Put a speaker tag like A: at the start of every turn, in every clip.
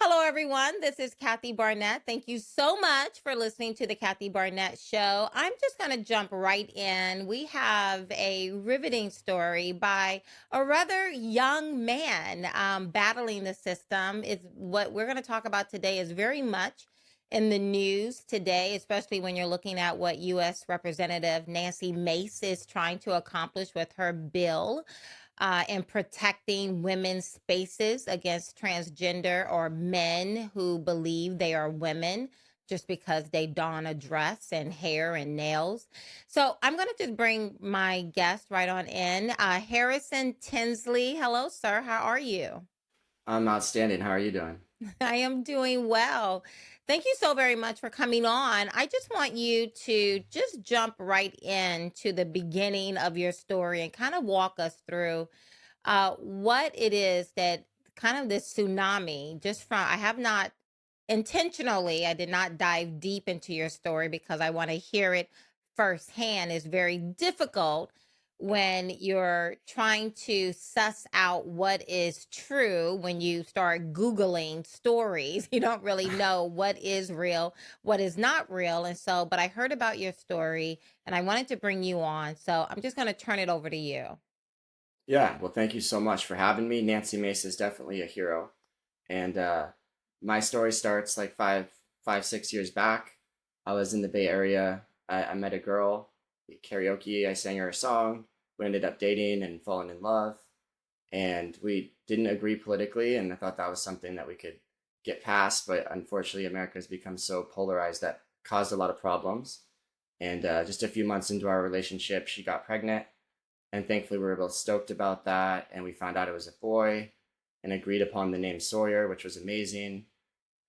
A: Hello, everyone. This is Kathy Barnett. Thank you so much for listening to the Kathy Barnett Show. I'm just going to jump right in. We have a riveting story by a rather young man battling the system. Is what we're going to talk about today is very much in the news today, especially when you're looking at what U.S. Representative Nancy Mace is trying to accomplish with her bill in protecting women's spaces against transgender or men who believe they are women just because they don a dress and hair and nails. So I'm going to just bring my guest right on in. Harrison Tinsley. Hello, sir. How are you?
B: I'm outstanding. How are you doing?
A: I am doing well. Thank you so very much for coming on. I just want you to just jump right into the beginning of your story and kind of walk us through what it is that kind of this tsunami, just from, I have not intentionally, I did not dive deep into your story because I want to hear it firsthand. Is very difficult when you're trying to suss out what is true. When you start Googling stories, you don't really know what is real, what is not real. And so, but I heard about your story and I wanted to bring you on. So I'm just going to turn it over to you.
B: Yeah, well, thank you so much for having me. Nancy Mace is definitely a hero. And my story starts like 6 years back. I was in the Bay Area. I met a girl, karaoke. I sang her a song. We ended up dating and falling in love. And we didn't agree politically. And I thought that was something that we could get past. But unfortunately, America has become so polarized that caused a lot of problems. And just a few months into our relationship, she got pregnant. And thankfully, we were both stoked about that. And we found out it was a boy and agreed upon the name Sawyer, which was amazing.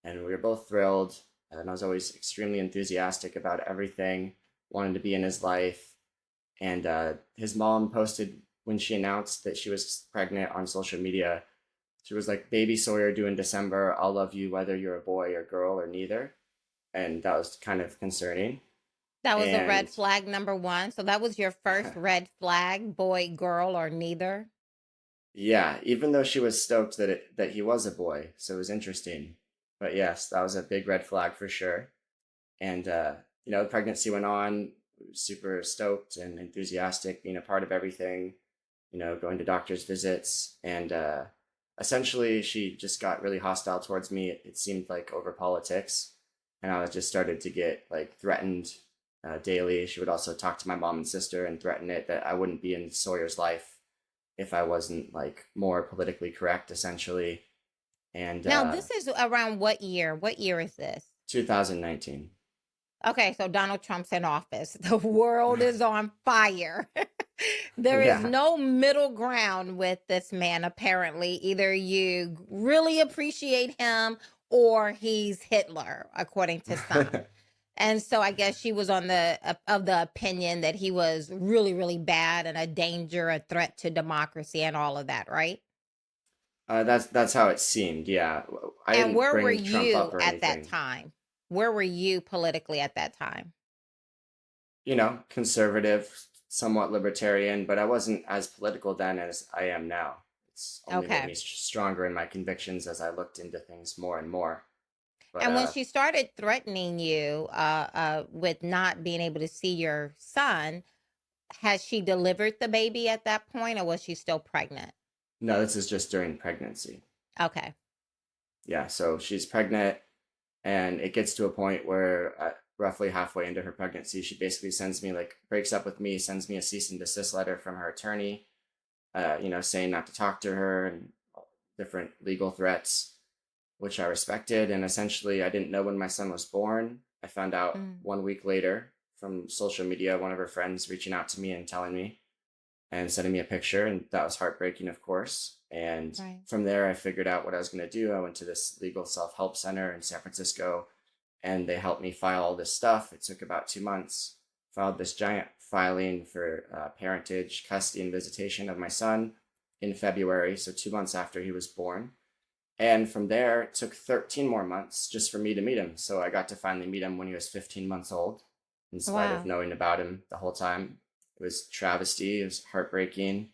B: And we were both thrilled. And I was always extremely enthusiastic about everything, wanted to be in his life. And his mom posted when she announced that she was pregnant on social media. She was like, "Baby Sawyer due in December. I'll love you whether you're a boy or girl or neither." And that was kind of concerning.
A: That was a red
B: And
A: flag number one. So that was your first red flag, boy, girl, or neither.
B: yeah, even though she was stoked that he was a boy, so it was interesting. But yes, that was a big red flag for sure. And the pregnancy went on. We were super stoked and enthusiastic, being a part of everything. Going to doctor's visits, and essentially she just got really hostile towards me. It seemed like over politics, and I just started to get like threatened daily. She would also talk to my mom and sister and threaten it that I wouldn't be in Sawyer's life if I wasn't like more politically correct, essentially. And
A: Now, this is around what year? What year is this?
B: 2019.
A: Okay, so Donald Trump's in office. The world is on fire. There is
B: Yeah.
A: no middle ground with this man, apparently. Either you really appreciate him or he's Hitler, according to some. And so I guess she was on the of the opinion that he was really, really bad and a danger, a threat to democracy and all of that, right?
B: That's how it seemed. Yeah, I
A: And
B: didn't
A: where were
B: bring Trump up
A: you
B: or
A: at that
B: anything.
A: time? Where were you politically at that time?
B: Conservative, somewhat libertarian, but I wasn't as political then as I am now. It's only made me
A: Okay.
B: stronger in my convictions as I looked into things more and more. But
A: And when she started threatening you with not being able to see your son, has she delivered the baby at that point or was she still pregnant?
B: no, this is just during pregnancy.
A: Okay.
B: Yeah, so she's pregnant, and it gets to a point where roughly halfway into her pregnancy, she basically sends me like breaks up with me, sends me a cease and desist letter from her attorney, saying not to talk to her and different legal threats, which I respected. And essentially, I didn't know when my son was born. I found out
A: Mm,
B: 1 week later from social media, one of her friends reaching out to me and telling me and sending me a picture. And that was heartbreaking, of course. And
A: right.
B: from there, I figured out what I was going to do. I went to this legal self help center in San Francisco, and they helped me file all this stuff. It took about 2 months. Filed this giant filing for parentage, custody, and visitation of my son in February, so 2 months after he was born. And from there, it took 13 more months just for me to meet him. So I got to finally meet him when he was 15 months old, in spite of
A: Wow.
B: knowing about him the whole time. It was travesty. It was heartbreaking.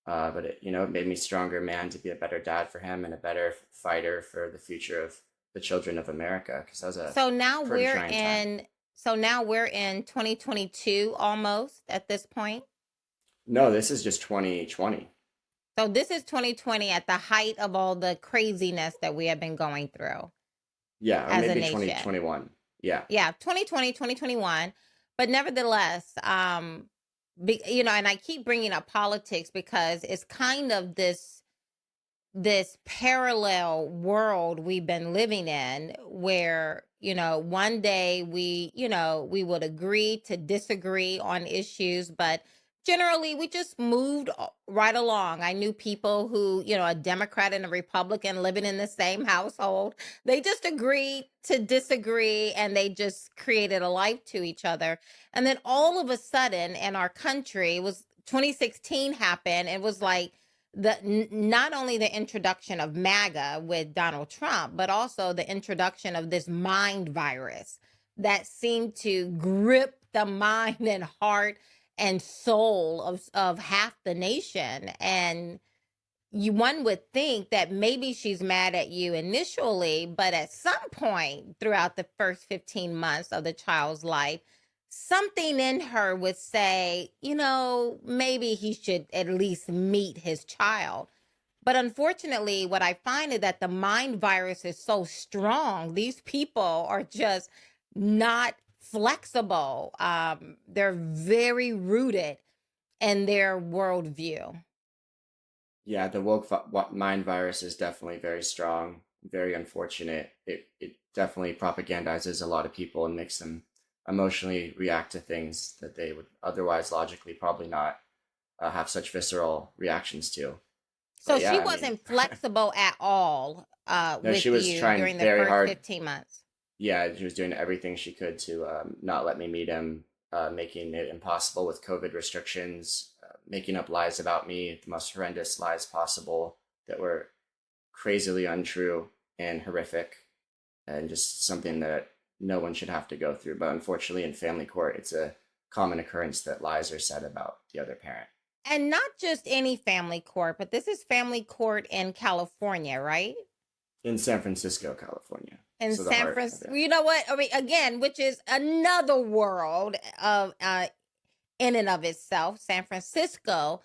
B: But it made me a stronger man to be a better dad for him and a better fighter for the future of the children of America, because that was a
A: So now
B: pretty
A: we're
B: trying time.
A: in so now we're in 2022 almost at this point.
B: No, this is just 2020.
A: So this is 2020 at the height of all the craziness that we have been going through
B: Yeah, or
A: as a
B: maybe
A: nation.
B: 2021. Yeah.
A: Yeah, 2020, 2021. But nevertheless, and I keep bringing up politics because it's kind of this parallel world we've been living in where one day we would agree to disagree on issues, but generally we just moved right along. I knew people who, a Democrat and a Republican living in the same household, they just agreed to disagree and they just created a life to each other. And then all of a sudden in our country, it was 2016 happened. It was like not only the introduction of MAGA with Donald Trump, but also the introduction of this mind virus that seemed to grip the mind and heart and soul of half the nation. And one would think that maybe she's mad at you initially, but at some point throughout the first 15 months of the child's life, something in her would say, maybe he should at least meet his child. But unfortunately, what I find is that the mind virus is so strong. These people are just not flexible. They're very rooted in their worldview.
B: Yeah, the mind virus is definitely very strong, very unfortunate. It definitely propagandizes a lot of people and makes them emotionally react to things that they would otherwise logically probably not have such visceral reactions to.
A: So
B: But
A: she
B: yeah, I mean,
A: wasn't flexible at all
B: no, she
A: with
B: was
A: you
B: trying
A: during the
B: very
A: first
B: hard.
A: 15 months.
B: Yeah, she was doing everything she could to not let me meet him, making it impossible with COVID restrictions, making up lies about me, the most horrendous lies possible that were crazily untrue and horrific, and just something that no one should have to go through. But unfortunately, in family court, it's a common occurrence that lies are said about the other parent.
A: And not just any family court, but this is family court in California, right?
B: In San Francisco, California.
A: In
B: So the
A: San
B: heart of
A: Francisco,
B: it.
A: you know what? I mean, again, which is another world of in and of itself, San Francisco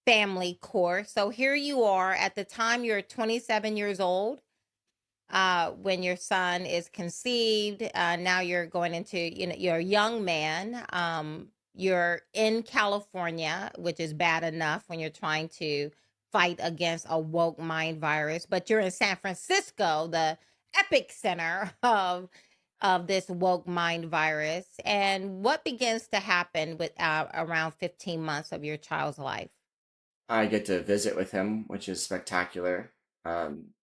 A: family court. So here you are at the time you're 27 years old, when your son is conceived. Now you're going into, you're a young man. You're in California, which is bad enough when you're trying to fight against a woke mind virus, but you're in San Francisco, the epic center of this woke mind virus. And what begins to happen with around 15 months of your child's life?
B: I get to visit with him, which is spectacular.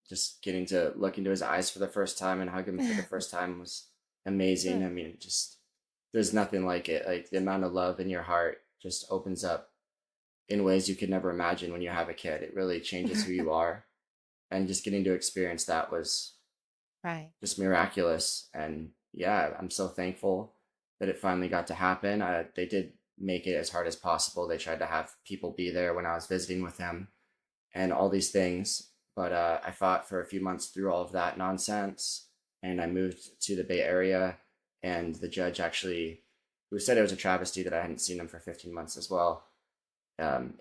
B: Just getting to look into his eyes for the first time and hug him for the first time was amazing. I mean, just there's nothing like it. Like the amount of love in your heart just opens up in ways you could never imagine when you have a kid. It really changes who you are. And just getting to experience that was
A: Right.
B: just miraculous. And yeah, I'm so thankful that it finally got to happen. They did make it as hard as possible. They tried to have people be there when I was visiting with him and all these things. But I fought for a few months through all of that nonsense. And I moved to the Bay Area. And the judge actually, who said it was a travesty that I hadn't seen him for 15 months as well, um,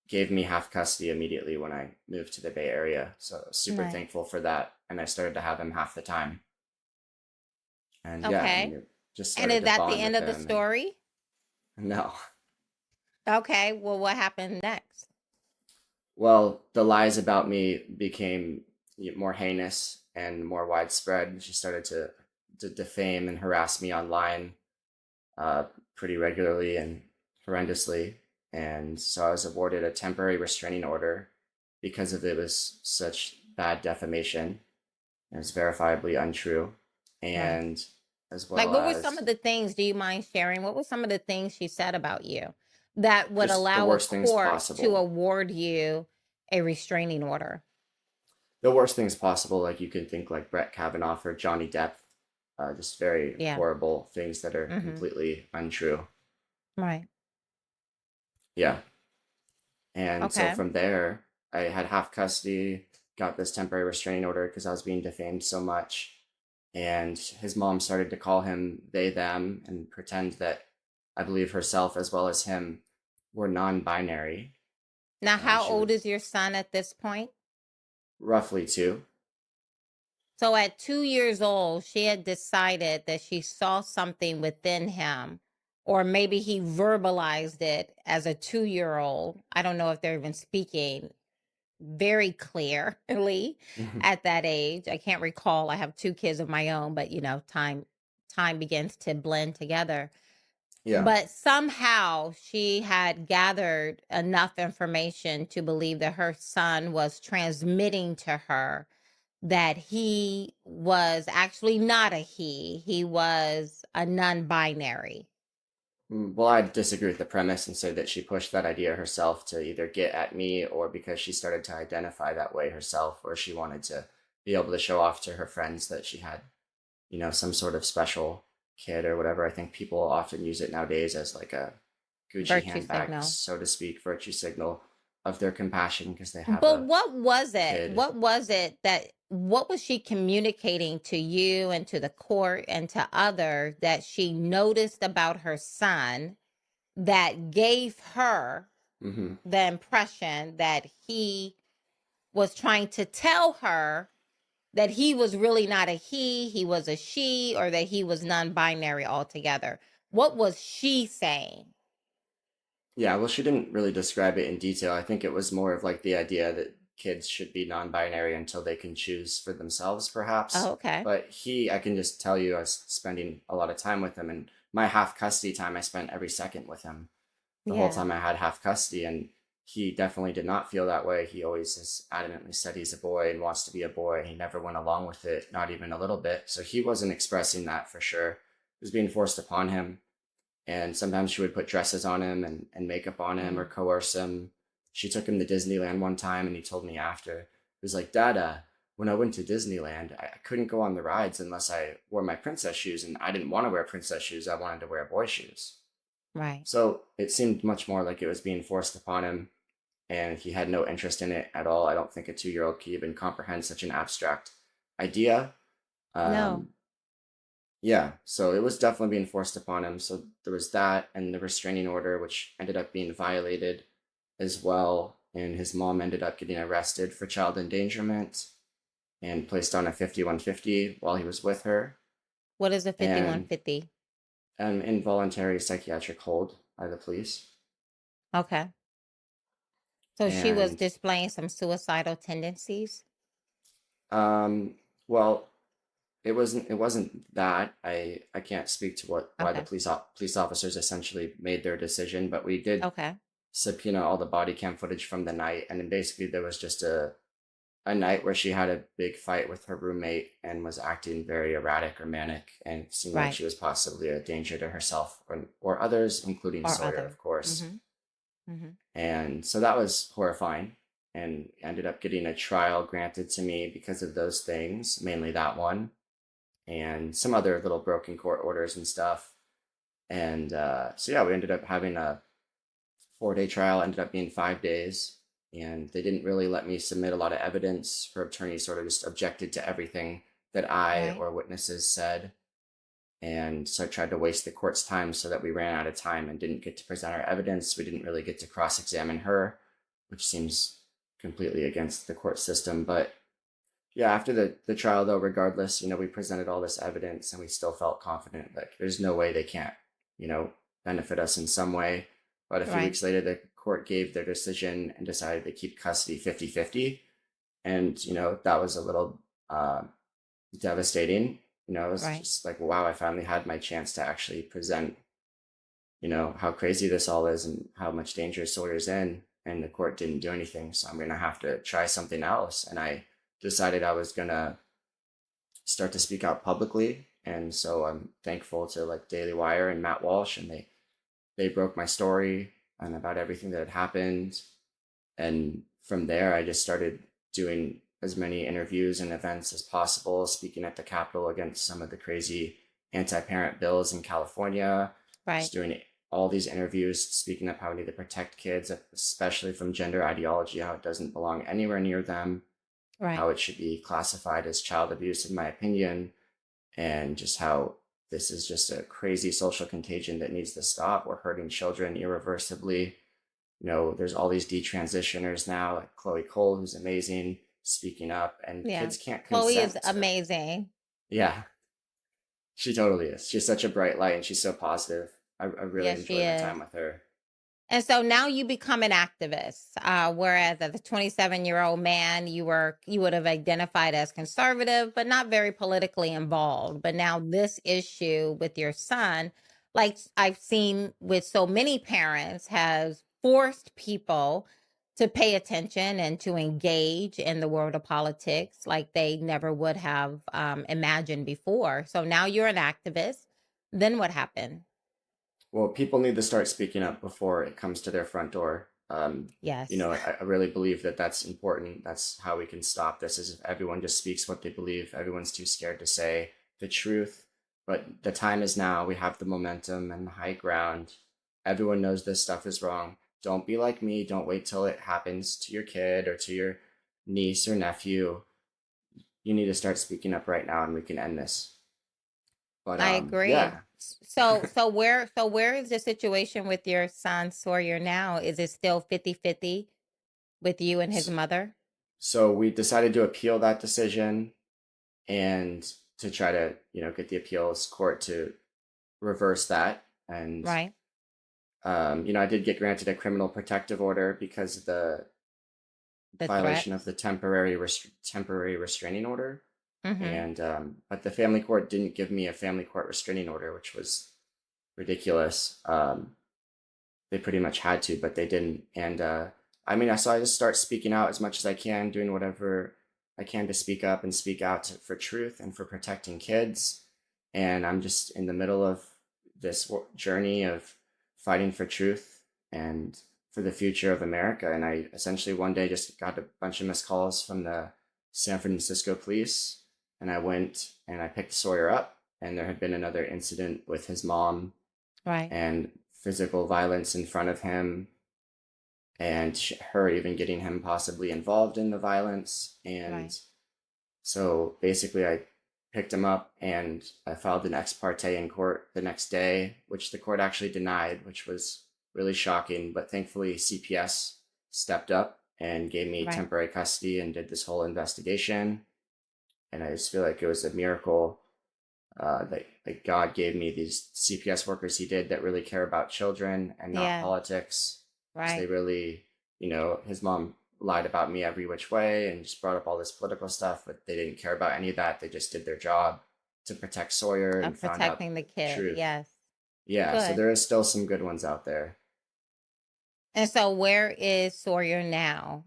B: gave me half custody immediately when I moved to the Bay Area. So super
A: Right.
B: thankful for that. And I started to have him half the time. And yeah, I mean,
A: Okay.
B: it just
A: And
B: started
A: is
B: to
A: that the
B: bond
A: end
B: with
A: of the
B: him. And
A: story?
B: no,
A: Okay. Well, what happened next?
B: well, the lies about me became more heinous and more widespread. She started to defame and harass me online uh, pretty regularly and horrendously. And so I was awarded a temporary restraining order because of it was such bad defamation. It was verifiably untrue.
A: Right.
B: And as
A: Like,
B: well
A: what were some
B: as
A: of the things, do you mind sharing? What were some of the things she said about you that would
B: just the
A: allow a
B: worst things
A: court to
B: possible.
A: award you a restraining order?
B: The worst things possible, like you can think like Brett Kavanaugh or Johnny Depp, just very
A: Yeah.
B: horrible things that are
A: Mm-hmm.
B: completely untrue.
A: Right.
B: Yeah. And so
A: Okay.
B: from there, I had half custody, got this temporary restraining order because I was being defamed so much. And his mom started to call him they, them, and pretend that I believe herself as well as him were non binary.
A: Now,
B: And
A: how
B: she
A: old
B: would
A: is your son at this point?
B: roughly two.
A: So at 2 years old, she had decided that she saw something within him, or maybe he verbalized it as a 2 year old. I don't know if they're even speaking very clearly at that age. I can't recall. I have two kids of my own, but time begins to blend together.
B: Yeah.
A: But somehow she had gathered enough information to believe that her son was transmitting to her that he was actually not a he was a non-binary.
B: Well, I disagree with the premise and say that she pushed that idea herself to either get at me or because she started to identify that way herself, or she wanted to be able to show off to her friends that she had, some sort of special kid or whatever. I think people often use it nowadays as like a Gucci
A: Virtue
B: handbag,
A: signal.
B: so to speak, virtue signal of their compassion because they have
A: But
B: a
A: what was it?
B: kid.
A: What was she communicating to you and to the court and to others that she noticed about her son that gave her
B: Hmm.
A: the impression that he was trying to tell her that he was really not a he was a she, or that he was non-binary altogether? What was she saying?
B: Yeah, well, she didn't really describe it in detail. I think it was more of like the idea that kids should be non-binary until they can choose for themselves,
A: Oh,
B: perhaps.
A: okay.
B: But I can just tell you, I was spending a lot of time with him, and my half custody time, I spent every second with him the whole
A: Yeah.
B: time I had half custody, and he definitely did not feel that way. He always has adamantly said he's a boy and wants to be a boy. He never went along with it, not even a little bit. So he wasn't expressing that for sure. It was being forced upon him, and sometimes she would put dresses on him and makeup on him or
A: Mm,
B: coerce him. She took him to Disneyland one time, and he told me after, he was like, Dad, when I went to Disneyland, I couldn't go on the rides unless I wore my princess shoes, and I didn't want to wear princess shoes. I wanted to wear boy shoes.
A: right.
B: So it seemed much more like it was being forced upon him, and he had no interest in it at all. I don't think a 2 year old could even comprehend such an abstract idea.
A: No.
B: Um, yeah, so it was definitely being forced upon him. So there was that, and the restraining order, which ended up being violated as well. And his mom ended up getting arrested for child endangerment and placed on a 5150 while he was with her,
A: What is a
B: and
A: 5150?
B: an involuntary psychiatric hold by the police.
A: Okay. So she was
B: And
A: displaying some suicidal tendencies.
B: um, well, it wasn't that. I can't speak to why the
A: Okay.
B: police officers essentially made their decision, but we did
A: Okay.
B: subpoena all the body cam footage from the night, and then basically there was just a night where she had a big fight with her roommate and was acting very erratic or manic, and it seemed like
A: Right.
B: she was possibly a danger to herself or others, including
A: Or
B: Sawyer,
A: other.
B: of course.
A: Mm-hmm. Mm-hmm.
B: And so that was horrifying, and ended up getting a trial granted to me because of those things, mainly that one, and some other little broken court orders and stuff. And so yeah, we ended up having a 4 day trial, ended up being 5 days, and they didn't really let me submit a lot of evidence. Her attorney sort of just objected to everything that I
A: Right.
B: or witnesses said. And so I tried to waste the court's time so that we ran out of time and didn't get to present our evidence. We didn't really get to cross examine her, which seems completely against the court system. But yeah, after the trial, though, regardless, we presented all this evidence and we still felt confident. Like, there's no way they can't, you know, benefit us in some way. But a few
A: Right.
B: weeks later, the court gave their decision and decided to keep custody 50-50. And, that was a little devastating. It was
A: Right.
B: just like, wow, I finally had my chance to actually present, how crazy this all is and how much danger Sawyer's in. And the court didn't do anything. So I'm going to have to try something else. And I decided I was going to start to speak out publicly. And so I'm thankful to like Daily Wire and Matt Walsh, and they broke my story and about everything that had happened. And from there, I just started doing as many interviews and events as possible, speaking at the Capitol against some of the crazy anti-parent bills in California,
A: Right.
B: just doing all these interviews speaking up how we need to protect kids, especially from gender ideology, how it doesn't belong anywhere near them,
A: Right.
B: how it should be classified as child abuse, in my opinion, and just how this is just a crazy social contagion that needs to stop. We're hurting children irreversibly. There's all these detransitioners now, like Chloe Cole, who's amazing, speaking up, and
A: Yeah.
B: kids can't
A: Chloe is
B: consent to.
A: amazing.
B: Yeah, she totally is. She's such a bright light and she's so positive. I really
A: Yes, she
B: enjoy my
A: is.
B: time with her.
A: And so now you become an activist, whereas as a 27-year-old man, you would have identified as conservative, but not very politically involved. But now this issue with your son, like I've seen with so many parents, has forced people to pay attention and to engage in the world of politics like they never would have imagined before. So now you're an activist. Then what happened?
B: Well, people need to start speaking up before it comes to their front door.
A: Yes.
B: I really believe that that's important. That's how we can stop this. Is if everyone just speaks what they believe. Everyone's too scared to say the truth. But the time is now. We have the momentum and the high ground. Everyone knows this stuff is wrong. Don't be like me. Don't wait till it happens to your kid or to your niece or nephew. You need to start speaking up right now, and we can end this. But
A: I agree.
B: yeah.
A: So where is the situation with your son Sawyer now? Is it still 50-50 with you and his
B: So,
A: mother?
B: so we decided to appeal that decision and to try to get the appeals court to reverse that. And
A: Right?
B: I did get granted a criminal protective order because of the
A: The
B: violation of
A: threats.
B: the temporary restraining order.
A: Mm-hmm.
B: And but the family court didn't give me a family court restraining order, which was ridiculous. They pretty much had to, but they didn't. And I just start speaking out as much as I can, doing whatever I can to speak up and speak out for truth and for protecting kids. And I'm just in the middle of this journey of fighting for truth and for the future of America. And I essentially one day just got a bunch of missed calls from the San Francisco police, and I went and I picked Sawyer up, and there had been another incident with his mom
A: Right.
B: and physical violence in front of him, and her even getting him possibly involved in the violence.
A: Right.
B: And so basically, I picked him up and I filed an ex parte in court the next day, which the court actually denied, which was really shocking. But thankfully, CPS stepped up and gave me
A: Right.
B: temporary custody and did this whole investigation. And I just feel like it was a miracle that God gave me these CPS workers he did that really care about children and not
A: Yeah.
B: politics. Because they
A: Right.
B: really, his mom lied about me every which way and just brought up all this political stuff, but they didn't care about any of that. They just did their job to protect Sawyer and
A: Of
B: found out
A: protecting the
B: the
A: kid.
B: truth.
A: Yes.
B: Yeah, so
A: Good.
B: there is still some good ones out there.
A: And so where is Sawyer now?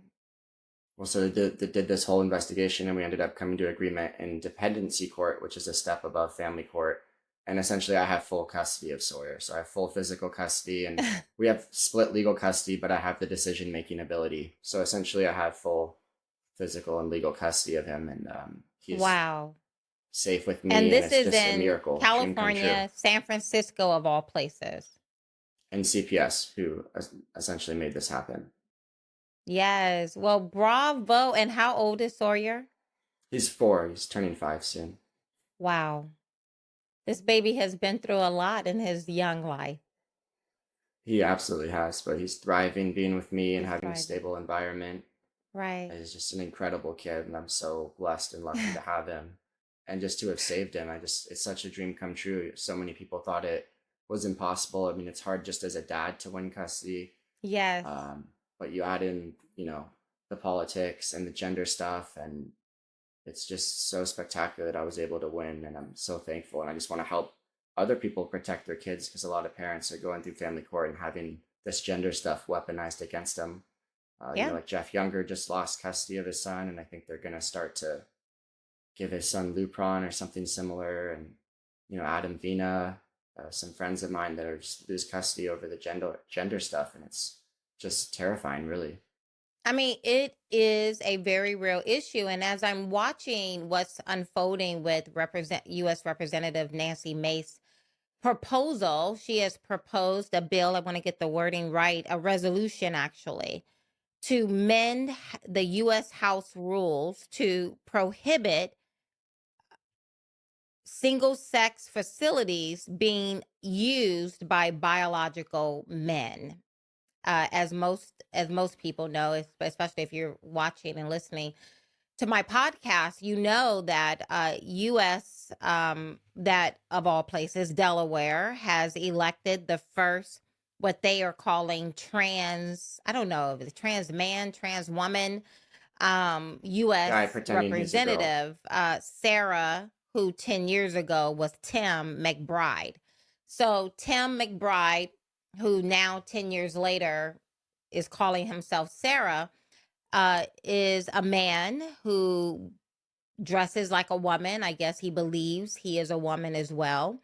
B: Well, so they did this whole investigation, and we ended up coming to agreement in dependency court, which is a step above family court. And essentially, I have full custody of Sawyer. So I have full physical custody, and we have split legal custody, but I have the decision making ability. So essentially, I have full physical and legal custody of him, and he's
A: Wow.
B: safe with
A: And
B: me, and
A: this
B: it's
A: is
B: just a
A: in
B: miracle, dream come true.
A: California, San Francisco of all places.
B: And CPS, who essentially made this happen.
A: Yes. Well, bravo. And how old is Sawyer?
B: He's 4. He's turning 5 soon.
A: Wow. This baby has been through a lot in his young life.
B: He absolutely has, but he's thriving being with me and
A: He's
B: having a
A: thriving.
B: stable environment.
A: Right.
B: He's just an incredible kid, and I'm so blessed and lucky to have him, and just to have saved him. It's such a dream come true. So many people thought it was impossible. I mean, it's hard just as a dad to win custody,
A: Yes.
B: um, but you add in, the politics and the gender stuff, and it's just so spectacular that I was able to win, and I'm so thankful. And I just want to help other people protect their kids because a lot of parents are going through family court and having this gender stuff weaponized against them.
A: Yeah.
B: Like Jeff Younger just lost custody of his son, and I think they're gonna start to give his son Lupron or something similar. And Adam Vina, some friends of mine that are just lose custody over the gender stuff, and it's just terrifying, really.
A: I mean, it is a very real issue. And as I'm watching what's unfolding with U.S. Representative Nancy Mace proposal. She has proposed a bill. I want to get the wording right, a resolution actually, to mend the U.S. House rules to prohibit single sex facilities being used by biological men. As most people know, especially if you're watching and listening to my podcast, you know that U.S. That of all places, Delaware has elected the first what they are calling trans. I don't know if it's trans man, trans woman,
B: Guy
A: U.S.
B: pretending he's a girl.
A: Representative Sarah, who 10 years ago was Tim McBride. So Tim McBride, who now 10 years later is calling himself Sarah, is a man who dresses like a woman. I guess he believes he is a woman as well.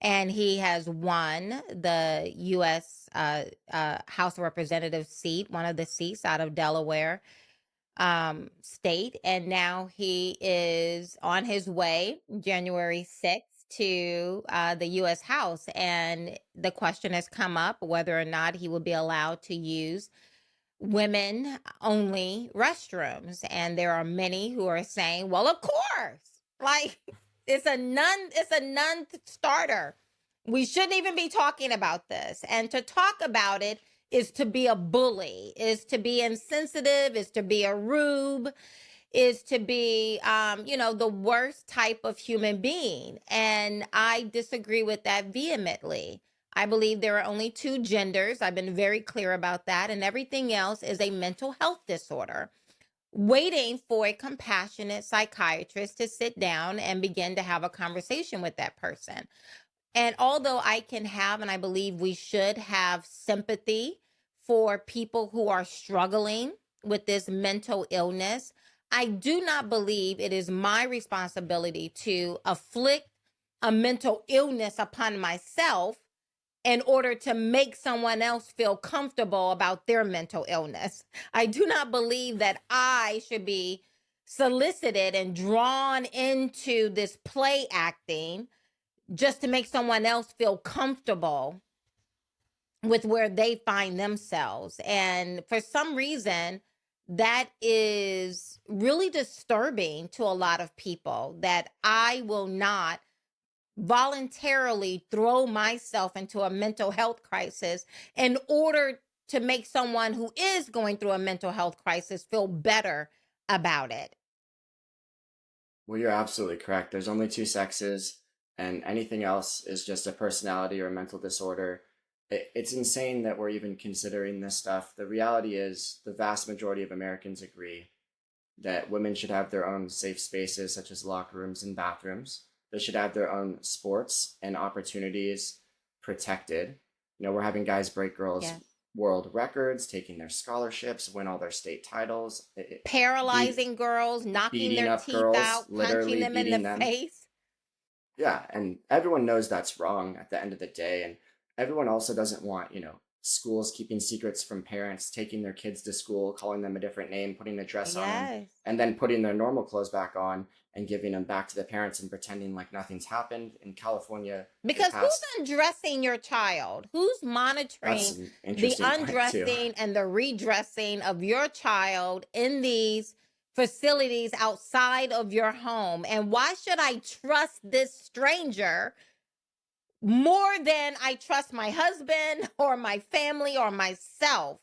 A: And he has won the U.S. House of Representatives seat, one of the seats out of Delaware state. And now he is on his way January 6th to the U.S. House. And the question has come up whether or not he will be allowed to use women only restrooms. And there are many who are saying, well, of course, like it's a non-starter. We shouldn't even be talking about this. And to talk about it is to be a bully, is to be insensitive, is to be a rube, is to be, the worst type of human being. And I disagree with that vehemently. I believe there are only two genders. I've been very clear about that. And everything else is a mental health disorder, waiting for a compassionate psychiatrist to sit down and begin to have a conversation with that person. And although I can have, and I believe we should have sympathy for people who are struggling with this mental illness, I do not believe it is my responsibility to afflict a mental illness upon myself in order to make someone else feel comfortable about their mental illness. I do not believe that I should be solicited and drawn into this play acting just to make someone else feel comfortable with where they find themselves. And for some reason, that is really disturbing to a lot of people, that I will not voluntarily throw myself into a mental health crisis in order to make someone who is going through a mental health crisis feel better about it.
B: Well, you're absolutely correct. There's only two sexes, and anything else is just a personality or a mental disorder. It's insane that we're even considering this stuff. The reality is, the vast majority of Americans agree that women should have their own safe spaces, such as locker rooms and bathrooms. They should have their own sports and opportunities protected. We're having guys break girls'
A: Yes.
B: world records, taking their scholarships, win all their state titles,
A: Paralyzing girls, knocking
B: beating
A: their
B: up
A: teeth
B: girls,
A: out, punching
B: literally
A: them in
B: beating
A: the
B: them.
A: face.
B: Yeah, and everyone knows that's wrong at the end of the day. And everyone also doesn't want, schools keeping secrets from parents, taking their kids to school, calling them a different name, putting a dress on them,
A: Yes.
B: and then putting their normal clothes back on and giving them back to the parents and pretending like nothing's happened. In California,
A: Because who's undressing your child? Who's
B: that's
A: monitoring
B: an
A: the
B: interesting point too.
A: undressing and the redressing of your child in these facilities outside of your home? And why should I trust this stranger more than I trust my husband or my family or myself?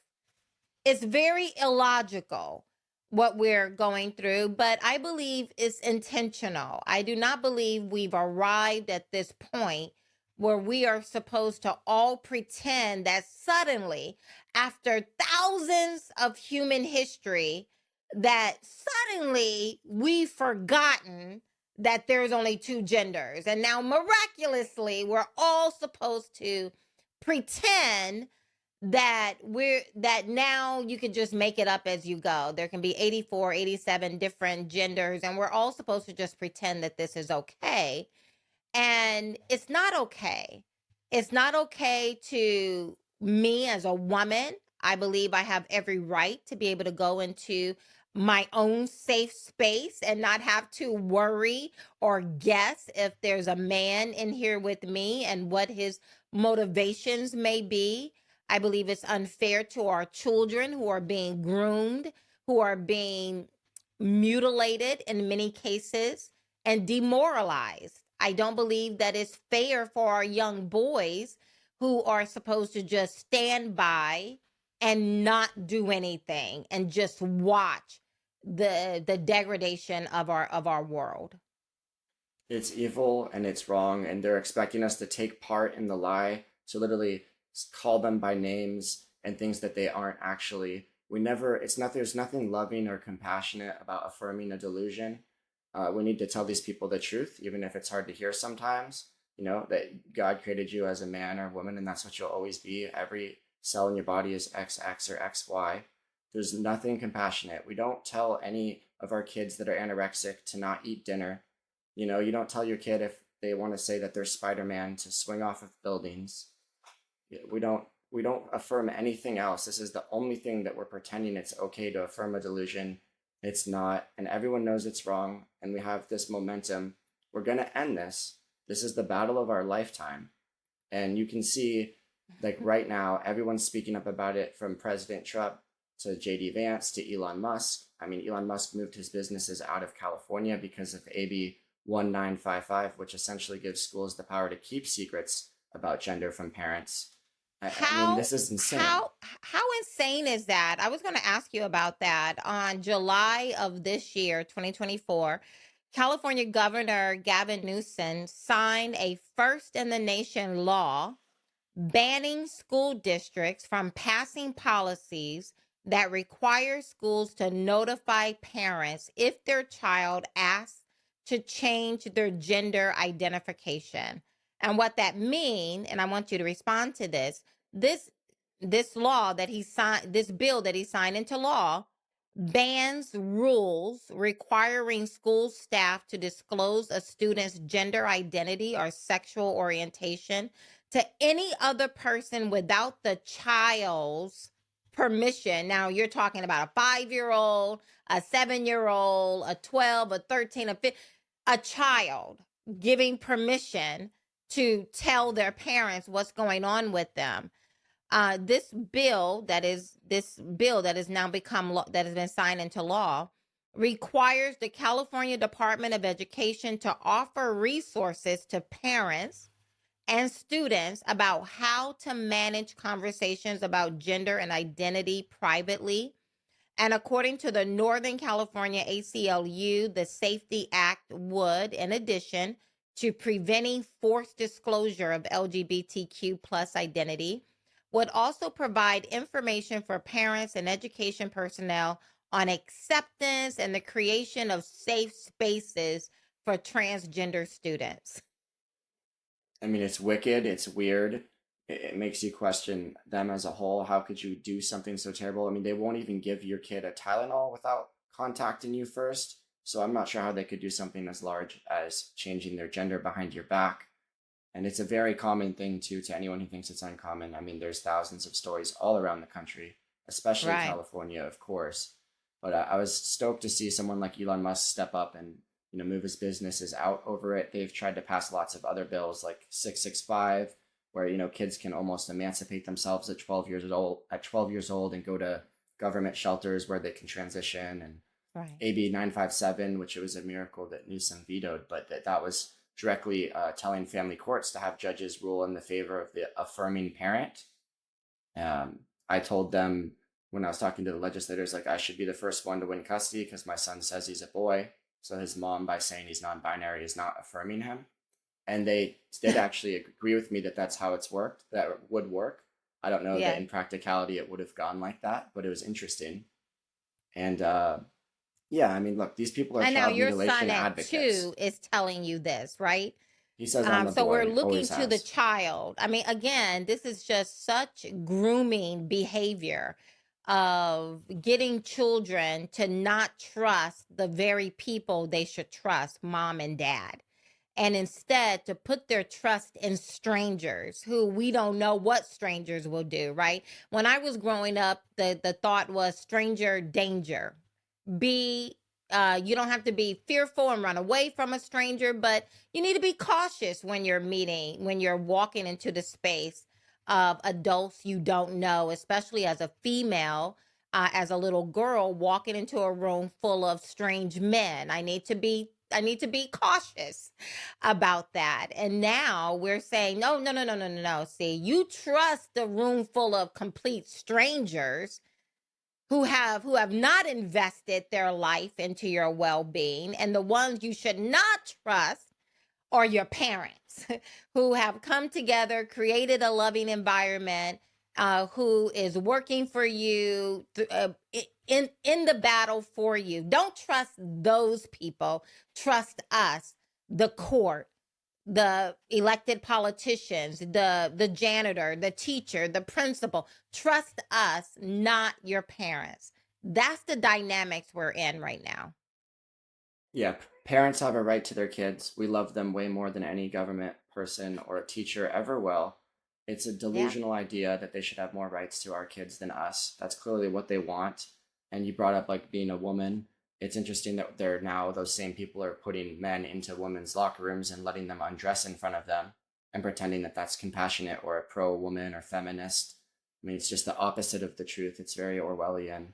A: It's very illogical what we're going through, but I believe it's intentional. I do not believe we've arrived at this point where we are supposed to all pretend that suddenly, after thousands of human history, that suddenly we've forgotten that there's only two genders. And now miraculously, we're all supposed to pretend that now you can just make it up as you go. There can be 84, 87 different genders, and we're all supposed to just pretend that this is okay. And it's not okay. It's not okay to me as a woman. I believe I have every right to be able to go into my own safe space and not have to worry or guess if there's a man in here with me and what his motivations may be. I believe it's unfair to our children who are being groomed, who are being mutilated in many cases, and demoralized. I don't believe that it's fair for our young boys who are supposed to just stand by and not do anything and just watch the degradation of our world.
B: It's evil and it's wrong, and they're expecting us to take part in the lie, to literally call them by names and things that they aren't actually. We never, it's not, there's nothing loving or compassionate about affirming a delusion. We need to tell these people the truth, even if it's hard to hear sometimes, that God created you as a man or woman, and that's what you'll always be. Every cell in your body is XX or XY. There's nothing compassionate. We don't tell any of our kids that are anorexic to not eat dinner. You don't tell your kid if they want to say that they're Spider-Man to swing off of buildings. We don't affirm anything else. This is the only thing that we're pretending it's okay to affirm a delusion. It's not, and everyone knows it's wrong, and we have this momentum. We're going to end this. This is the battle of our lifetime. And you can see, like right now, everyone's speaking up about it, from President Trump to JD Vance to Elon Musk. I mean, Elon Musk moved his businesses out of California because of AB 1955, which essentially gives schools the power to keep secrets about gender from parents. I mean,
A: How
B: this is insane.
A: how insane is that? I was going to ask you about that. On July of this year, 2024, California Governor Gavin Newsom signed a first in the nation law banning school districts from passing policies that require schools to notify parents if their child asks to change their gender identification. And what that means, and I want you to respond to this this law that he signed, this bill that he signed into law, bans rules requiring school staff to disclose a student's gender identity or sexual orientation to any other person without the child's permission. Now, you're talking about a 5-year-old, a 7-year-old, a 12, a 13, a 15, a child giving permission to tell their parents what's going on with them. This bill that is now become law, that has been signed into law, requires the California Department of Education to offer resources to parents and students about how to manage conversations about gender and identity privately. And according to the Northern California ACLU, the Safety Act would, in addition to preventing forced disclosure of LGBTQ plus identity, would also provide information for parents and education personnel on acceptance and the creation of safe spaces for transgender students.
B: I mean, it's wicked. It's weird. It makes you question them as a whole. How could you do something so terrible? I mean, they won't even give your kid a Tylenol without contacting you first. So I'm not sure how they could do something as large as changing their gender behind your back. And it's a very common thing too, to anyone who thinks it's uncommon. I mean, there's thousands of stories all around the country, especially
A: Right.
B: California, of course. But I was stoked to see someone like Elon Musk step up and move his businesses out over it. They've tried to pass lots of other bills like 665, where kids can almost emancipate themselves at 12 years old and go to government shelters where they can transition, and
A: Right.
B: AB 957, which it was a miracle that Newsom vetoed, but that was directly telling family courts to have judges rule in the favor of the affirming parent. I told them when I was talking to the legislators, like, I should be the first one to win custody because my son says he's a boy. So his mom, by saying he's non-binary, is not affirming him. And they did actually agree with me that that's how it's worked, that it would work. I don't know that
A: Yeah.
B: in practicality it would have gone like that, but it was interesting. And yeah, I mean, look, these people are
A: And now
B: child
A: your
B: mutilation
A: son at
B: advocates.
A: 2 is telling you this, right?
B: He says I'm a
A: So we're
B: boy,
A: looking
B: always
A: to the
B: has.
A: child. I mean, again, this is just such grooming behavior of getting children to not trust the very people they should trust, mom and dad, and instead to put their trust in strangers who we don't know what strangers will do, right? When I was growing up, the thought was stranger danger. be you don't have to be fearful and run away from a stranger, but you need to be cautious when you're walking into the space of adults you don't know, especially as a female, as a little girl walking into a room full of strange men. I need to be cautious about that. And now we're saying, no, no, no, no, no, no, no. See, you trust a room full of complete strangers who have not invested their life into your well-being, and the ones you should not trust are your parents who have come together, created a loving environment, who is working for you, in the battle for you. Don't trust those people. Trust us, the court, the elected politicians, the janitor, the teacher, the principal. Trust us, not your parents. That's the dynamics we're in right now.
B: Yeah, parents have a right to their kids. We love them way more than any government person or teacher ever will. It's a
A: Yeah.
B: delusional idea that they should have more rights to our kids than us. That's clearly what they want. And you brought up like being a woman. It's interesting that they're now those same people are putting men into women's locker rooms and letting them undress in front of them and pretending that that's compassionate or a pro woman or feminist. I mean, it's just the opposite of the truth. It's very Orwellian.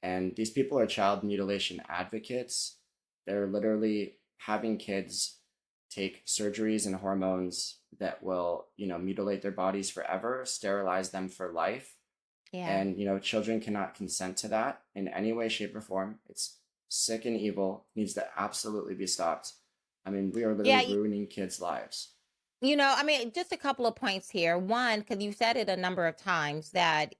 B: And these people are child mutilation advocates. They're literally having kids take surgeries and hormones that will, mutilate their bodies forever, sterilize them for life.
A: Yeah.
B: And, children cannot consent to that in any way, shape, or form. It's sick and evil, needs to absolutely be stopped. I mean, we are
A: Yeah.
B: literally ruining kids' lives.
A: I mean, just a couple of points here. One, because you said it a number of times that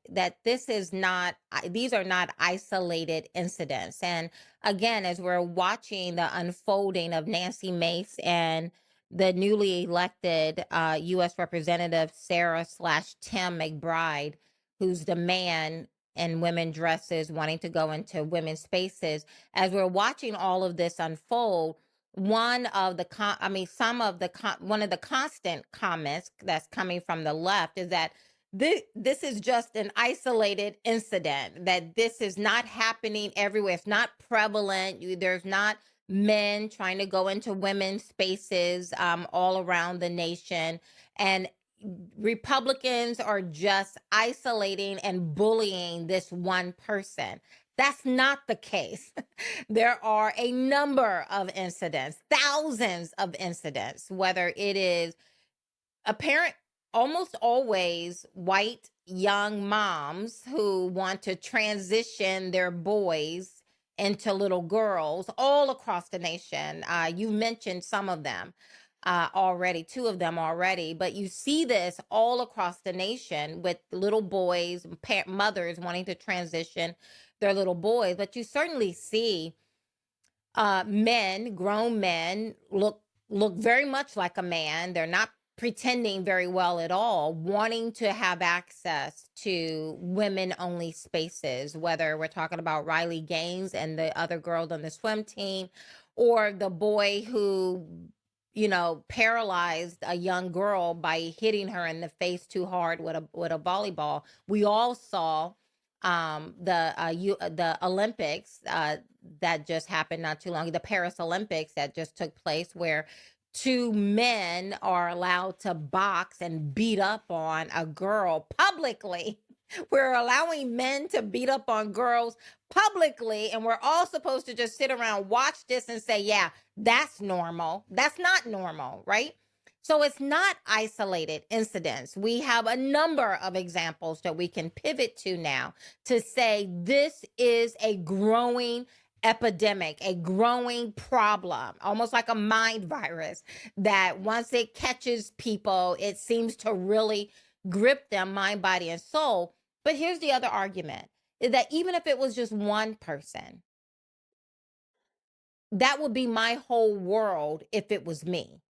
A: these are not isolated incidents. And again, as we're watching the unfolding of Nancy Mace and the newly elected U.S. Representative Sarah/Tim McBride, who's the man in women dresses wanting to go into women's spaces, as we're watching all of this unfold, one of the one of the constant comments that's coming from the left is that this is just an isolated incident, that this is not happening everywhere. It's not prevalent. There's not men trying to go into women's spaces all around the nation. And Republicans are just isolating and bullying this one person. That's not the case. There are a number of incidents, thousands of incidents, whether it is apparent, almost always white young moms who want to transition their boys into little girls all across the nation. You mentioned some of them already, two of them already, but you see this all across the nation with little boys, mothers wanting to transition their little boys. But you certainly see grown men look very much like a man. They're not pretending very well at all, wanting to have access to women only spaces, whether we're talking about Riley Gaines and the other girls on the swim team, or the boy who paralyzed a young girl by hitting her in the face too hard with a volleyball. We all saw the Olympics that just happened not too long, the Paris Olympics that just took place, where two men are allowed to box and beat up on a girl publicly. We're allowing men to beat up on girls publicly, and we're all supposed to just sit around, watch this, and say, yeah, that's normal. That's not normal, right? So it's not isolated incidents. We have a number of examples that we can pivot to now to say this is a growing epidemic, a growing problem, almost like a mind virus that once it catches people, it seems to really grip them, mind, body, and soul. But here's the other argument, is that even if it was just one person, that would be my whole world if it was me.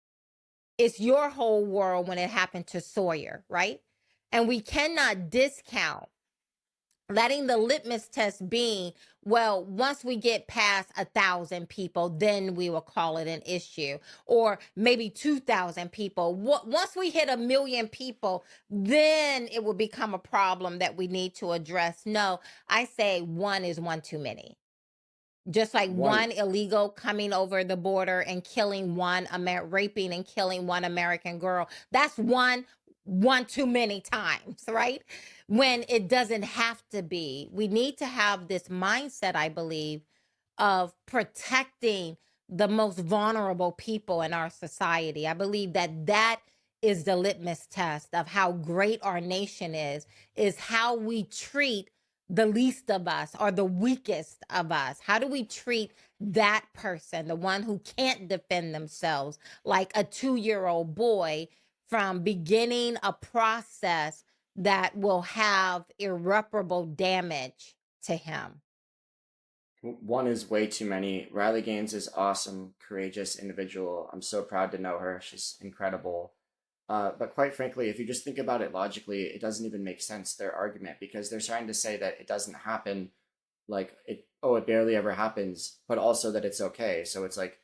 A: It's your whole world when it happened to Sawyer, right? And we cannot discount letting the litmus test being, well, once we get past 1,000 people, then we will call it an issue, or maybe 2,000 people. Once we hit 1,000,000 people, then it will become a problem that we need to address. No, I say one is one too many. Just like
B: One,
A: one illegal coming over the border and killing raping and killing one American girl. That's one too many times, right? When it doesn't have to be. We need to have this mindset, I believe, of protecting the most vulnerable people in our society. I believe that that is the litmus test of how great our nation is how we treat the least of us or the weakest of us. How do we treat that person, the one who can't defend themselves, like a 2-year-old boy, from beginning a process that will have irreparable damage to him?
B: one is way too many. Riley Gaines is awesome, courageous individual. I'm so proud to know her. She's incredible. But quite frankly, if you just think about it logically, it doesn't even make sense, their argument, because they're trying to say that it doesn't happen, like it barely ever happens, but also that it's okay. So it's like,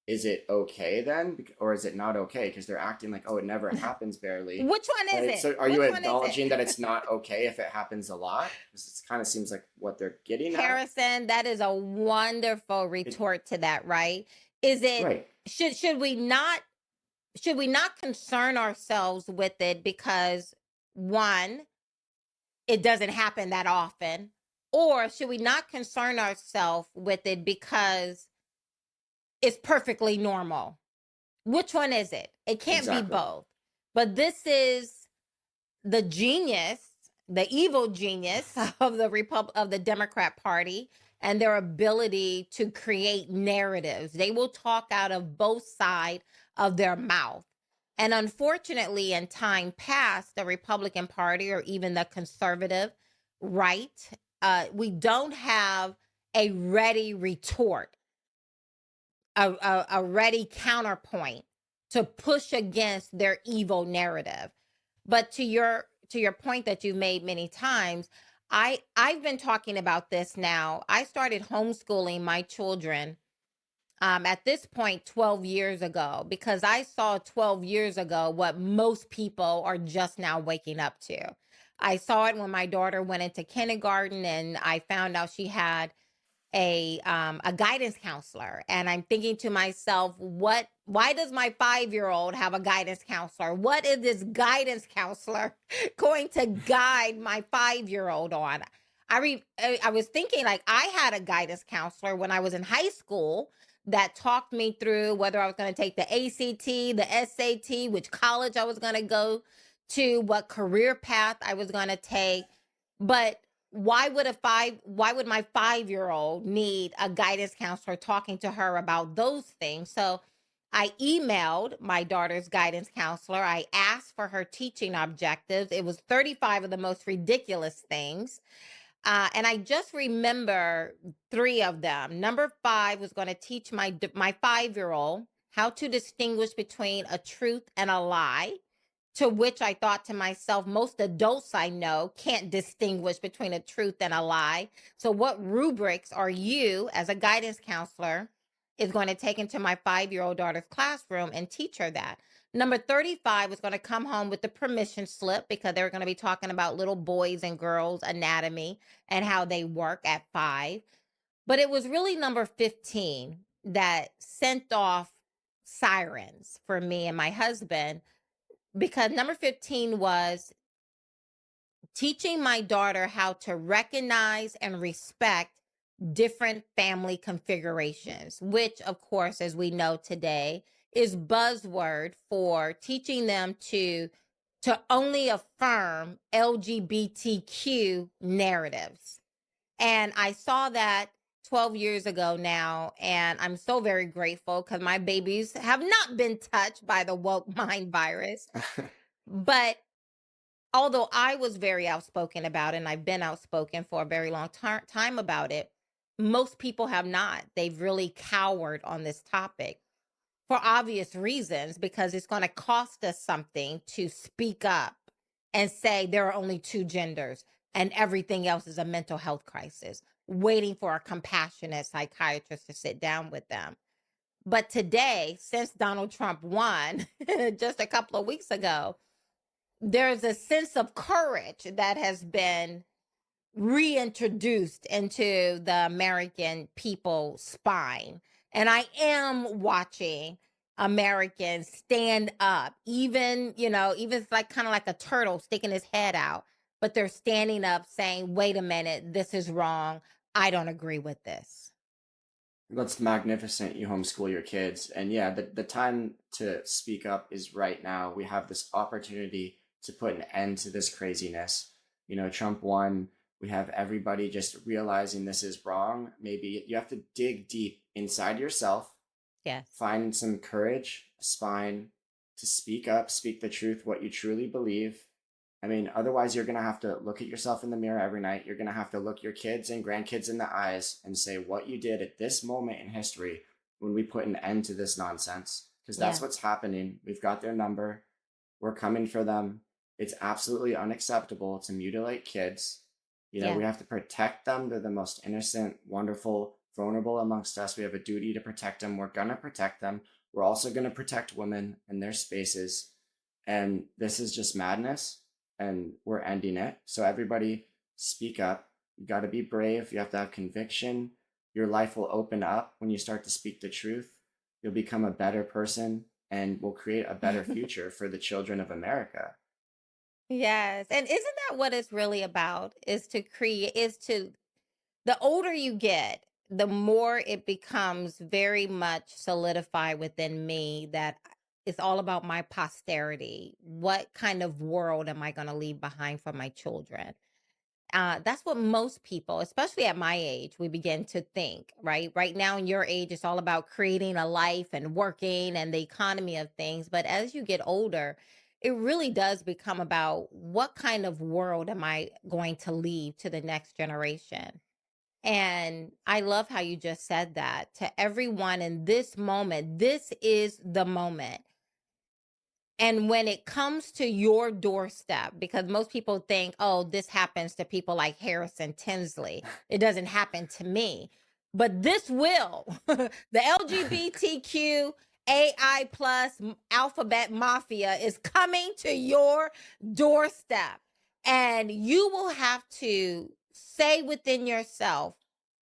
B: is it okay then, or is it not okay? Because they're acting like, oh, it never happens barely.
A: Which one is
B: Right?
A: it?
B: So are you
A: Which one is
B: acknowledging that
A: it?
B: it's not okay if it happens a lot? Because it kind of seems like what they're getting at.
A: Harrison, that is a wonderful
B: It,
A: retort to that, right? Is it
B: right.
A: should we not concern ourselves with it because one, it doesn't happen that often, or should we not concern ourselves with it because it's perfectly normal? Which one is it? It can't be
B: Exactly.
A: both. But this is the genius, the evil genius of the Democrat Party and their ability to create narratives. They will talk out of both sides of their mouth. And unfortunately, in time past, the Republican Party or even the conservative right, we don't have a ready retort, a ready counterpoint to push against their evil narrative. But to your point that you've made many times, I've been talking about this now. I started homeschooling my children at this point 12 years ago because I saw 12 years ago what most people are just now waking up to. I saw it when my daughter went into kindergarten and I found out she had a guidance counselor, and I'm thinking to myself, why does my 5-year-old have a guidance counselor? What is this guidance counselor going to guide my 5-year-old on? I was thinking, like, I had a guidance counselor when I was in high school that talked me through whether I was going to take the ACT, the SAT, which college I was going to go to, what career path I was going to take. But why would my 5-year-old need a guidance counselor talking to her about those things? So I emailed my daughter's guidance counselor. I asked for her teaching objectives. It was 35 of the most ridiculous things. And I just remember 3 of them. Number 5 was going to teach my 5-year-old how to distinguish between a truth and a lie. To which I thought to myself, most adults I know can't distinguish between a truth and a lie. So, what rubrics are you, as a guidance counselor, is going to take into my 5-year-old daughter's classroom and teach her that? Number 35 was going to come home with the permission slip because they were going to be talking about little boys and girls' anatomy and how they work at 5. But it was really number 15 that sent off sirens for me and my husband, because number 15 was teaching my daughter how to recognize and respect different family configurations, which, of course, as we know today, is buzzword for teaching them to only affirm LGBTQ narratives. And I saw that 12 years ago now, and I'm so very grateful because my babies have not been touched by the woke mind virus. But although I was very outspoken about it, and I've been outspoken for a very long time about it, most people have not. They've really cowered on this topic for obvious reasons, because it's going to cost us something to speak up and say there are only 2 genders and everything else is a mental health crisis, waiting for a compassionate psychiatrist to sit down with them. But today, since Donald Trump won just a couple of weeks ago, there's a sense of courage that has been reintroduced into the American people's spine. And I am watching Americans stand up, even, even it's like kind of like a turtle sticking his head out, but they're standing up saying, wait a minute, this is wrong. I don't agree with this.
B: That's magnificent. You homeschool your kids. And yeah, the time to speak up is right now. We have this opportunity to put an end to this craziness. Trump won. We have everybody just realizing this is wrong. Maybe you have to dig deep inside yourself,
A: Yes.
B: find some courage, a spine to speak up, speak the truth, what you truly believe. I mean, otherwise, you're going to have to look at yourself in the mirror every night. You're going to have to look your kids and grandkids in the eyes and say what you did at this moment in history when we put an end to this nonsense. Because that's
A: Yeah.
B: what's happening. We've got their number. We're coming for them. It's absolutely unacceptable to mutilate kids.
A: Yeah.
B: We have to protect them. They're the most innocent, wonderful, vulnerable amongst us. We have a duty to protect them. We're going to protect them. We're also going to protect women and their spaces. And this is just madness, and we're ending it. So everybody speak up. You got to be brave. You have to have conviction. Your life will open up when you start to speak the truth. You'll become a better person and will create a better future for the children of America.
A: Yes. And isn't that what it's really about? The older you get, the more it becomes very much solidified within me that it's all about my posterity. What kind of world am I going to leave behind for my children? That's what most people, especially at my age, we begin to think, right? Right now, in your age, it's all about creating a life and working and the economy of things. But as you get older, it really does become about what kind of world am I going to leave to the next generation? And I love how you just said that to everyone in this moment. This is the moment. And when it comes to your doorstep, because most people think, oh, this happens to people like Harrison Tinsley, it doesn't happen to me. But this will. The LGBTQ AI plus alphabet mafia is coming to your doorstep. And you will have to say within yourself,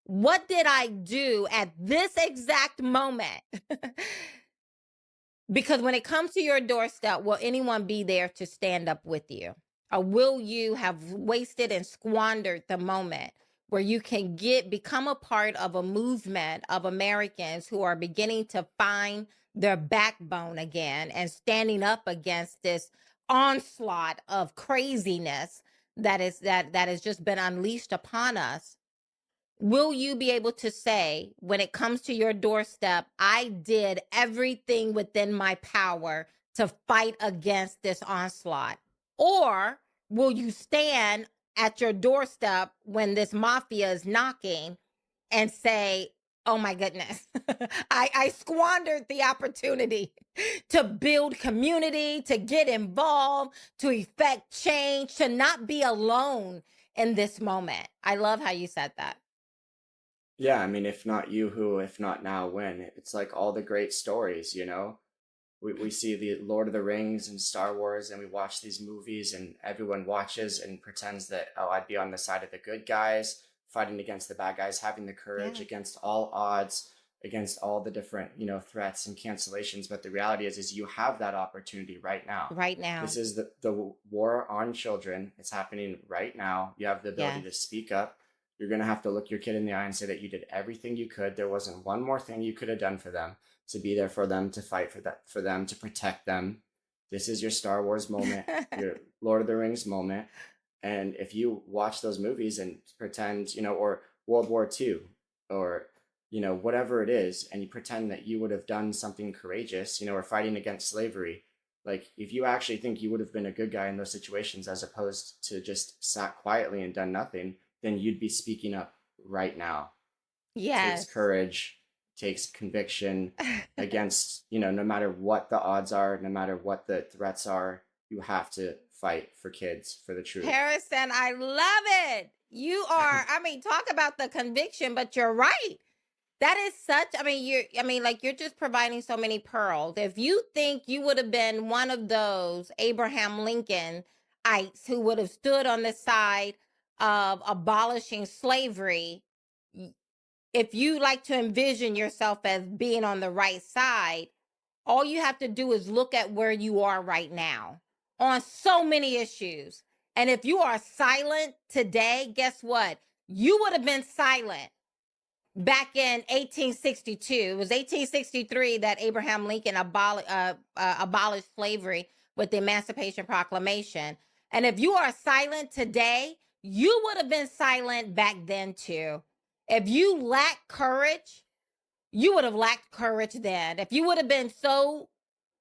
A: what did I do at this exact moment? Because when it comes to your doorstep, will anyone be there to stand up with you? Or will you have wasted and squandered the moment where you can become a part of a movement of Americans who are beginning to find their backbone again and standing up against this onslaught of craziness that has just been unleashed upon us? Will you be able to say, when it comes to your doorstep, I did everything within my power to fight against this onslaught? Or will you stand at your doorstep when this mafia is knocking and say, oh my goodness, I squandered the opportunity to build community, to get involved, to effect change, to not be alone in this moment? I love how you said that.
B: Yeah, I mean, if not you, who? If not now, when? It's like all the great stories. We see the Lord of the Rings and Star Wars, and we watch these movies, and everyone watches and pretends that, oh, I'd be on the side of the good guys, fighting against the bad guys, having the courage
A: Yeah.
B: against all odds, against all the different, threats and cancellations. But the reality is you have that opportunity right now.
A: Right now.
B: This is the war on children. It's happening right now. You have the ability to
A: Yes.
B: speak up. You're going to have to look your kid in the eye and say that you did everything you could. There wasn't one more thing you could have done for them, to be there for them, to fight for them, to protect them. This is your Star Wars moment, your Lord of the Rings moment. And if you watch those movies and pretend, or World War II, or whatever it is, and you pretend that you would have done something courageous, or fighting against slavery, like if you actually think you would have been a good guy in those situations as opposed to just sat quietly and done nothing, then you'd be speaking up right now. Takes
A: Yes.
B: courage, takes conviction against, no matter what the odds are, no matter what the threats are, you have to fight for kids, for the truth.
A: Harrison, I love it. You are, talk about the conviction, but you're right. That is such, like you're just providing so many pearls. If you think you would have been one of those Abraham Lincolnites who would have stood on the side of abolishing slavery, if you like to envision yourself as being on the right side, all you have to do is look at where you are right now on so many issues. And if you are silent today, guess what? You would have been silent back in 1862. It was 1863 that Abraham Lincoln abolished slavery with the Emancipation Proclamation. And if you are silent today, you would have been silent back then too. If you lack courage, you would have lacked courage then. If you would have been so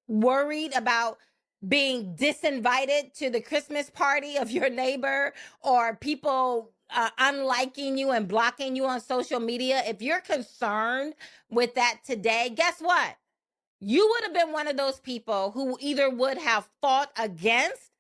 A: worried about being disinvited to the Christmas party of your neighbor, or people unliking you and blocking you on social media, if you're concerned with that today, guess what? You would have been one of those people who either would have fought against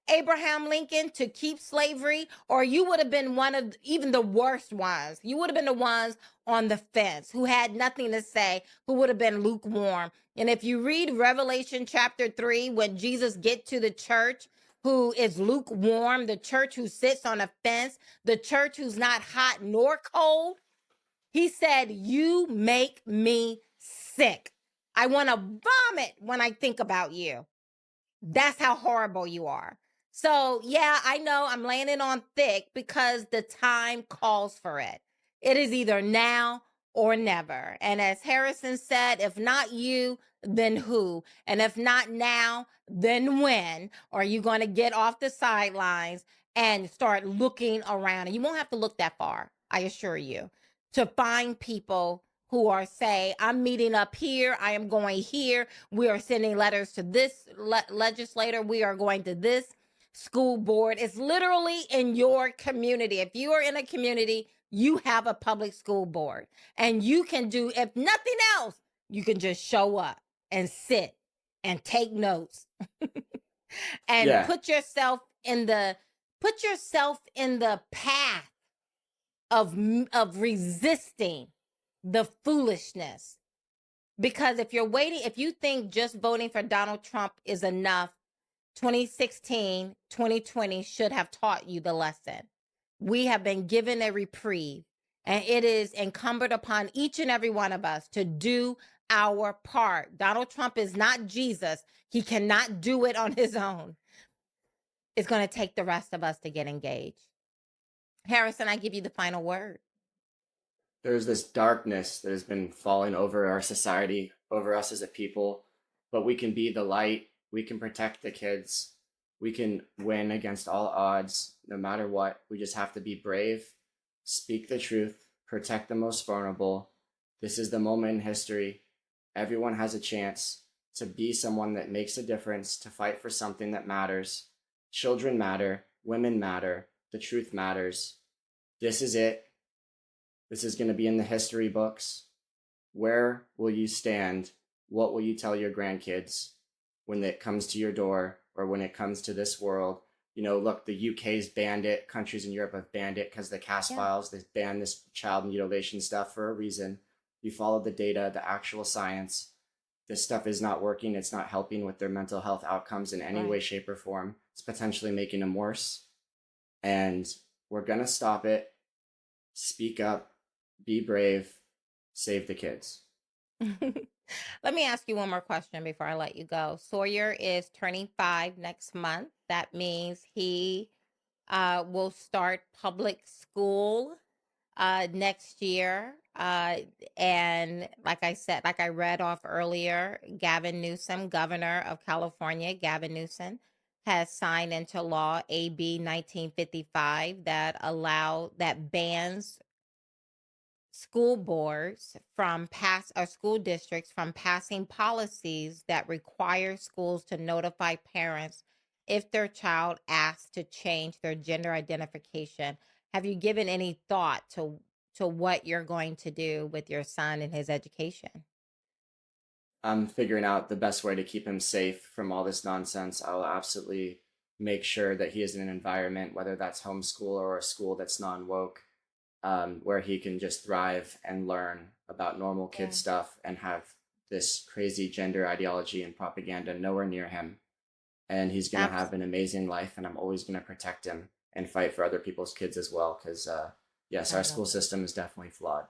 A: Abraham Lincoln to keep slavery, or you would have been one of even the worst ones. You would have been the ones on the fence who had nothing to say, who would have been lukewarm. And if you read Revelation chapter 3, when Jesus get to the church who is lukewarm, the church who sits on a fence, the church who's not hot nor cold, he said, "You make me sick. I want to vomit when I think about you." That's how horrible you are. So, yeah, I know I'm laying it on thick because the time calls for it. It is either now or never. And as Harrison said, if not you, then who? And if not now, then when are you going to get off the sidelines and start looking around? And you won't have to look that far, I assure you, to find people who are say, I'm meeting up here, I am going here, we are sending letters to this legislator, we are going to this school board. It's literally in your community. If you are in a community, you have a public school board, and you can do, if nothing else, you can just show up and sit and take notes and
B: Yeah.
A: put yourself in the path of resisting the foolishness. Because if you think just voting for Donald Trump is enough, 2016, 2020 should have taught you the lesson. We have been given a reprieve, and it is incumbent upon each and every one of us to do our part. Donald Trump is not Jesus. He cannot do it on his own. It's going to take the rest of us to get engaged. Harrison, I give you the final word.
B: There's this darkness that has been falling over our society, over us as a people, but we can be the light. We can protect the kids. We can win against all odds, no matter what. We just have to be brave, speak the truth, protect the most vulnerable. This is the moment in history. Everyone has a chance to be someone that makes a difference, to fight for something that matters. Children matter, women matter, the truth matters. This is it. This is going to be in the history books. Where will you stand? What will you tell your grandkids when it comes to your door, or when it comes to this world? You know, look, the UK's banned it. Countries in Europe have banned it because the Cass files, they banned this child mutilation stuff for a reason. You follow the data, the actual science. This stuff is not working. It's not helping with their mental health outcomes in any way, shape, or form. It's potentially making them worse. And we're going to stop it. Speak up. Be brave, save the kids.
A: Let me ask you one more question before I let you go. Sawyer is turning 5 next month. That means he will start public school next year. And like I said, like I read off earlier, Gavin Newsom, Governor of California, Gavin Newsom, has signed into law AB 1955 that bans school boards school districts from passing policies that require schools to notify parents if their child asks to change their gender identification. Have you given any thought to what you're going to do with your son and his education?
B: I'm figuring out the best way to keep him safe from all this nonsense. I'll absolutely make sure that he is in an environment, whether that's homeschool or a school that's non-woke, where he can just thrive and learn about normal kid stuff and have this crazy gender ideology and propaganda nowhere near him. And he's going to have an amazing life, and I'm always going to protect him. and fight for other people's kids as well. Because yes,
A: I
B: our
A: love
B: school
A: it.
B: system is definitely flawed.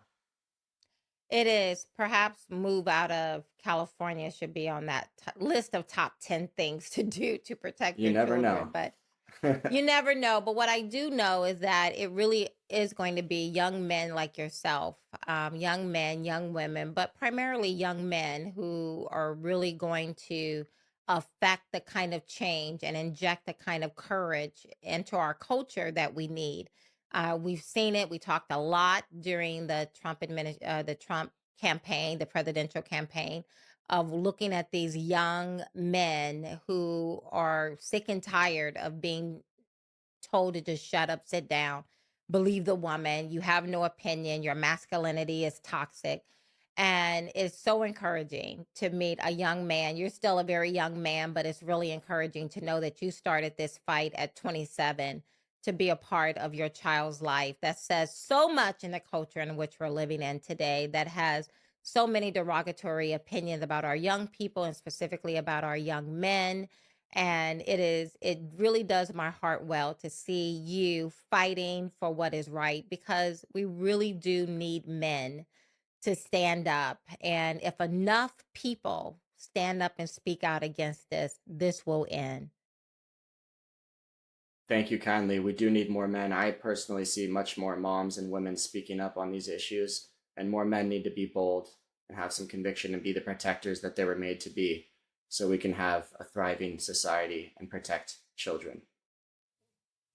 A: It is. Perhaps move out of California should be on that list of top 10 things to do to protect
B: You
A: your
B: never
A: children.
B: know.
A: But you never know. But what I do know is that it really is going to be young men like yourself, young men, young women, but primarily young men who are really going to affect the kind of change and inject the kind of courage into our culture that we need. We've seen it. We talked a lot during the Trump campaign, the presidential campaign, of looking at these young men who are sick and tired of being told to just shut up, sit down, believe the woman, you have no opinion, your masculinity is toxic. And it's so encouraging to meet a young man. You're still a very young man, but it's really encouraging to know that you started this fight at 27 to be a part of your child's life. That says so much in the culture in which we're living in today, that has so many derogatory opinions about our young people and specifically about our young men. And it really does my heart well to see you fighting for what is right, because we really do need men to stand up. And if enough people stand up and speak out against this, this will end.
B: Thank you kindly. We do need more men. I personally see much more moms and women speaking up on these issues, and more men need to be bold and have some conviction and be the protectors that they were made to be, so we can have a thriving society and protect children.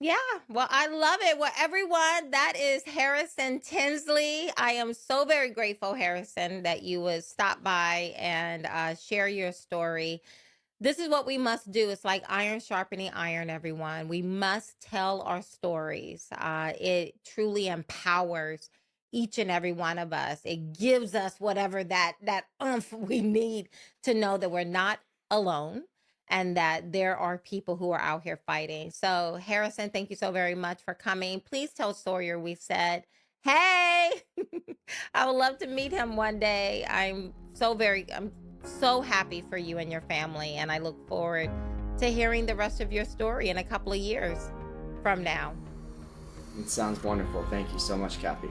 A: Yeah, well, I love it. Well, everyone, that is Harrison Tinsley. I am so very grateful, Harrison, that you would stop by and share your story. This is what we must do. It's like iron sharpening iron, everyone. We must tell our stories. It truly empowers each and every one of us. It gives us whatever that oomph we need to know that we're not alone and that there are people who are out here fighting. So, Harrison, thank you so very much for coming. Please tell Sawyer we said, hey, I would love to meet him one day. I'm so happy for you and your family, and I look forward to hearing the rest of your story in a couple of years from now.
B: It sounds wonderful. Thank you so much, Kathy.